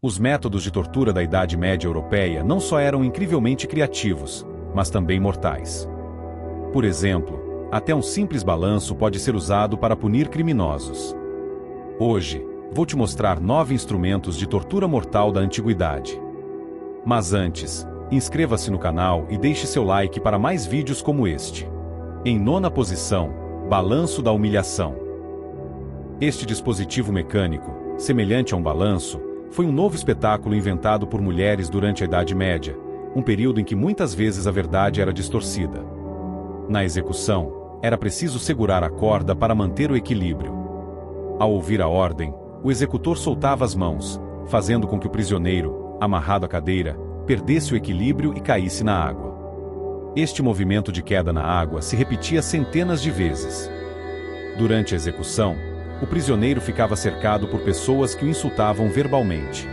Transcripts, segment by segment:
Os métodos de tortura da Idade Média Europeia não só eram incrivelmente criativos, mas também mortais. Por exemplo, até um simples balanço pode ser usado para punir criminosos. Hoje, vou te mostrar 9 instrumentos de tortura mortal da antiguidade. Mas antes, inscreva-se no canal e deixe seu like para mais vídeos como este. Em 9ª posição, balanço da humilhação. Este dispositivo mecânico, semelhante a um balanço, foi um novo espetáculo inventado por mulheres durante a Idade Média, um período em que muitas vezes a verdade era distorcida. Na execução, era preciso segurar a corda para manter o equilíbrio. Ao ouvir a ordem, o executor soltava as mãos, fazendo com que o prisioneiro, amarrado à cadeira, perdesse o equilíbrio e caísse na água. Este movimento de queda na água se repetia centenas de vezes. Durante a execução, o prisioneiro ficava cercado por pessoas que o insultavam verbalmente.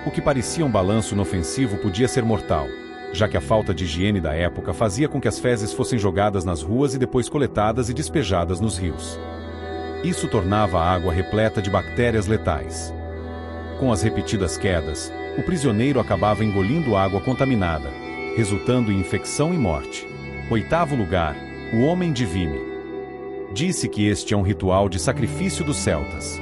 O que parecia um balanço inofensivo podia ser mortal, já que a falta de higiene da época fazia com que as fezes fossem jogadas nas ruas e depois coletadas e despejadas nos rios. Isso tornava a água repleta de bactérias letais. Com as repetidas quedas, o prisioneiro acabava engolindo água contaminada, resultando em infecção e morte. 8º lugar, o homem de Vimy. Disse que este é um ritual de sacrifício dos celtas.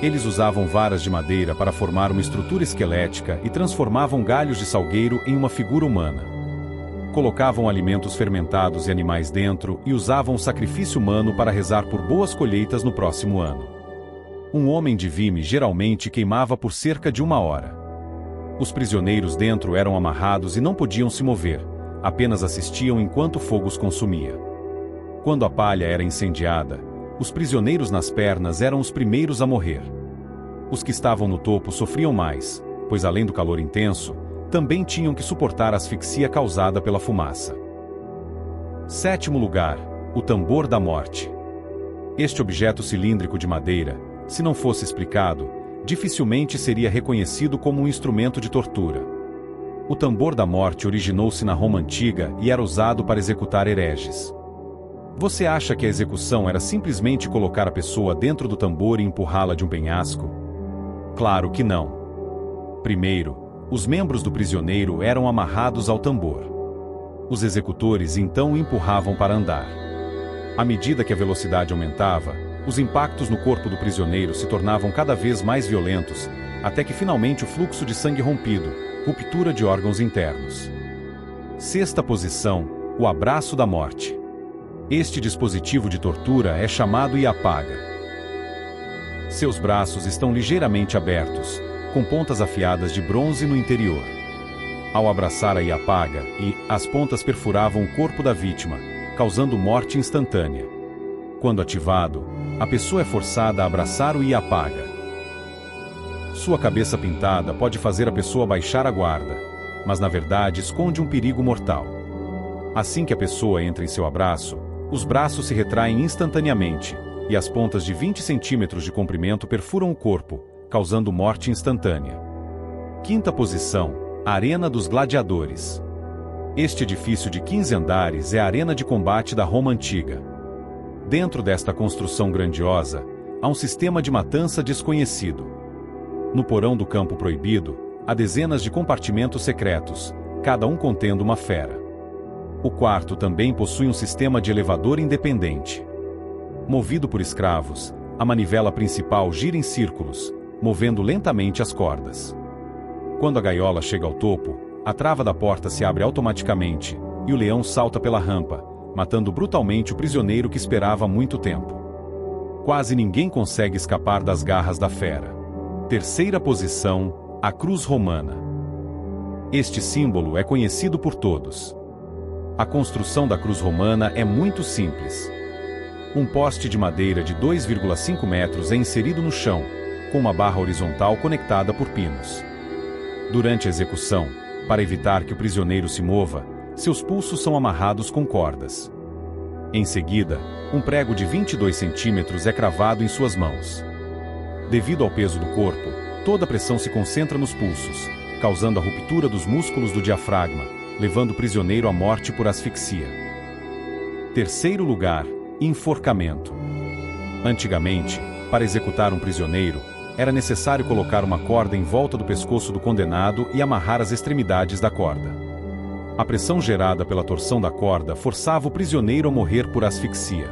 Eles usavam varas de madeira para formar uma estrutura esquelética e transformavam galhos de salgueiro em uma figura humana. Colocavam alimentos fermentados e animais dentro e usavam o sacrifício humano para rezar por boas colheitas no próximo ano. Um homem de Vimy geralmente queimava por cerca de 1 hora. Os prisioneiros dentro eram amarrados e não podiam se mover, apenas assistiam enquanto o fogo os consumia. Quando a palha era incendiada, os prisioneiros nas pernas eram os primeiros a morrer. Os que estavam no topo sofriam mais, pois além do calor intenso, também tinham que suportar a asfixia causada pela fumaça. 7º lugar, o tambor da morte. Este objeto cilíndrico de madeira, se não fosse explicado, dificilmente seria reconhecido como um instrumento de tortura. O tambor da morte originou-se na Roma antiga e era usado para executar hereges. Você acha que a execução era simplesmente colocar a pessoa dentro do tambor e empurrá-la de um penhasco? Claro que não. Primeiro, os membros do prisioneiro eram amarrados ao tambor. Os executores então o empurravam para andar. À medida que a velocidade aumentava, os impactos no corpo do prisioneiro se tornavam cada vez mais violentos, até que finalmente o fluxo de sangue rompido, ruptura de órgãos internos. 6ª posição, o abraço da morte. Este dispositivo de tortura é chamado iappaga. Seus braços estão ligeiramente abertos, com pontas afiadas de bronze no interior. Ao abraçar a iappaga, as pontas perfuravam o corpo da vítima, causando morte instantânea. Quando ativado, a pessoa é forçada a abraçar o iappaga. Sua cabeça pintada pode fazer a pessoa baixar a guarda, mas na verdade esconde um perigo mortal. Assim que a pessoa entra em seu abraço, os braços se retraem instantaneamente, e as pontas de 20 centímetros de comprimento perfuram o corpo, causando morte instantânea. 5ª posição, Arena dos Gladiadores. Este edifício de 15 andares é a arena de combate da Roma antiga. Dentro desta construção grandiosa, há um sistema de matança desconhecido. No porão do campo proibido, há dezenas de compartimentos secretos, cada um contendo uma fera. O quarto também possui um sistema de elevador independente. Movido por escravos, a manivela principal gira em círculos, movendo lentamente as cordas. Quando a gaiola chega ao topo, a trava da porta se abre automaticamente, e o leão salta pela rampa, matando brutalmente o prisioneiro que esperava há muito tempo. Quase ninguém consegue escapar das garras da fera. 3ª posição, a cruz romana. Este símbolo é conhecido por todos. A construção da cruz romana é muito simples. Um poste de madeira de 2,5 metros é inserido no chão, com uma barra horizontal conectada por pinos. Durante a execução, para evitar que o prisioneiro se mova, seus pulsos são amarrados com cordas. Em seguida, um prego de 22 centímetros é cravado em suas mãos. Devido ao peso do corpo, toda a pressão se concentra nos pulsos, causando a ruptura dos músculos do diafragma, levando o prisioneiro à morte por asfixia. 3º lugar, enforcamento. Antigamente, para executar um prisioneiro, Era necessário colocar uma corda em volta do pescoço do condenado e amarrar as extremidades da corda. A pressão gerada pela torção da corda forçava o prisioneiro a morrer por asfixia.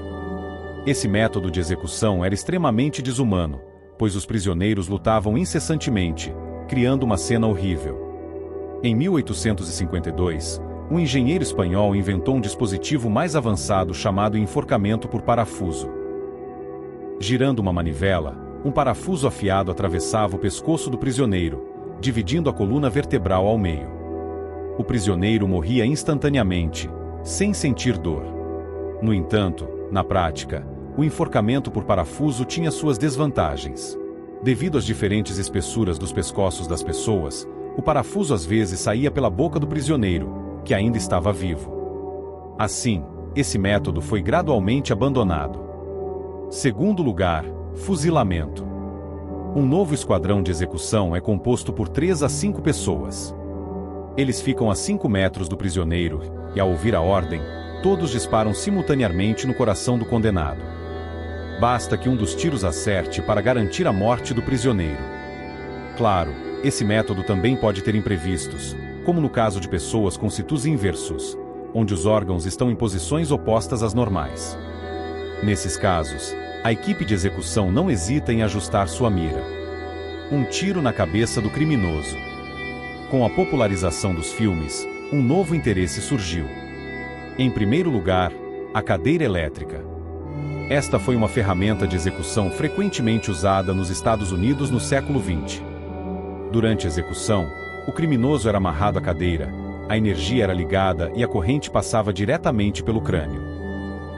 Esse método de execução era extremamente desumano, pois os prisioneiros lutavam incessantemente, criando uma cena horrível. Em 1852, um engenheiro espanhol inventou um dispositivo mais avançado chamado enforcamento por parafuso. Girando uma manivela, um parafuso afiado atravessava o pescoço do prisioneiro, dividindo a coluna vertebral ao meio. O prisioneiro morria instantaneamente, sem sentir dor. No entanto, na prática, o enforcamento por parafuso tinha suas desvantagens. Devido às diferentes espessuras dos pescoços das pessoas, o parafuso às vezes saía pela boca do prisioneiro, que ainda estava vivo. Assim, esse método foi gradualmente abandonado. Segundo lugar, fuzilamento. Um novo esquadrão de execução é composto por 3 a 5 pessoas. Eles ficam a 5 metros do prisioneiro e, ao ouvir a ordem, todos disparam simultaneamente no coração do condenado. Basta que um dos tiros acerte para garantir a morte do prisioneiro. Claro, esse método também pode ter imprevistos, como no caso de pessoas com situs inversus, onde os órgãos estão em posições opostas às normais. Nesses casos, a equipe de execução não hesita em ajustar sua mira. Um tiro na cabeça do criminoso. Com a popularização dos filmes, um novo interesse surgiu. Em primeiro lugar, a cadeira elétrica. Esta foi uma ferramenta de execução frequentemente usada nos Estados Unidos no século XX. Durante a execução, o criminoso era amarrado à cadeira, a energia era ligada e a corrente passava diretamente pelo crânio.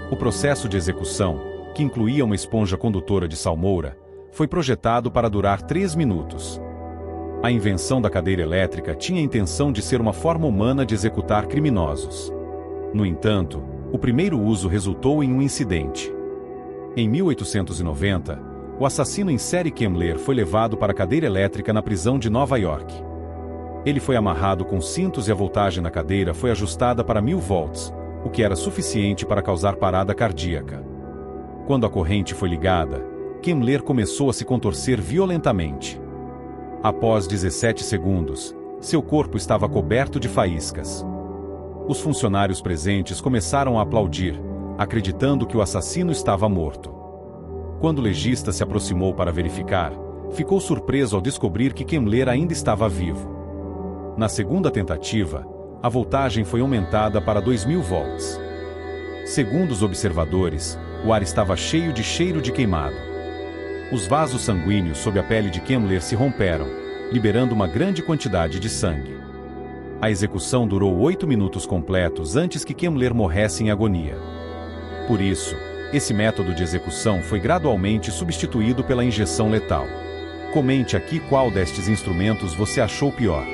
O processo de execução, que incluía uma esponja condutora de salmoura, foi projetado para durar 3 minutos. A invenção da cadeira elétrica tinha a intenção de ser uma forma humana de executar criminosos. No entanto, o primeiro uso resultou em um incidente. Em 1890, o assassino em série Kemmler foi levado para a cadeira elétrica na prisão de Nova York. Ele foi amarrado com cintos e a voltagem na cadeira foi ajustada para 1000 volts, o que era suficiente para causar parada cardíaca. Quando a corrente foi ligada, Kemmler começou a se contorcer violentamente. Após 17 segundos, seu corpo estava coberto de faíscas. Os funcionários presentes começaram a aplaudir, acreditando que o assassino estava morto. Quando o legista se aproximou para verificar, ficou surpreso ao descobrir que Kemmler ainda estava vivo. Na segunda tentativa, a voltagem foi aumentada para 2000 volts. Segundo os observadores, o ar estava cheio de cheiro de queimado. Os vasos sanguíneos sob a pele de Kemmler se romperam, liberando uma grande quantidade de sangue. A execução durou 8 minutos completos antes que Kemmler morresse em agonia. Por isso, esse método de execução foi gradualmente substituído pela injeção letal. Comente aqui qual destes instrumentos você achou pior.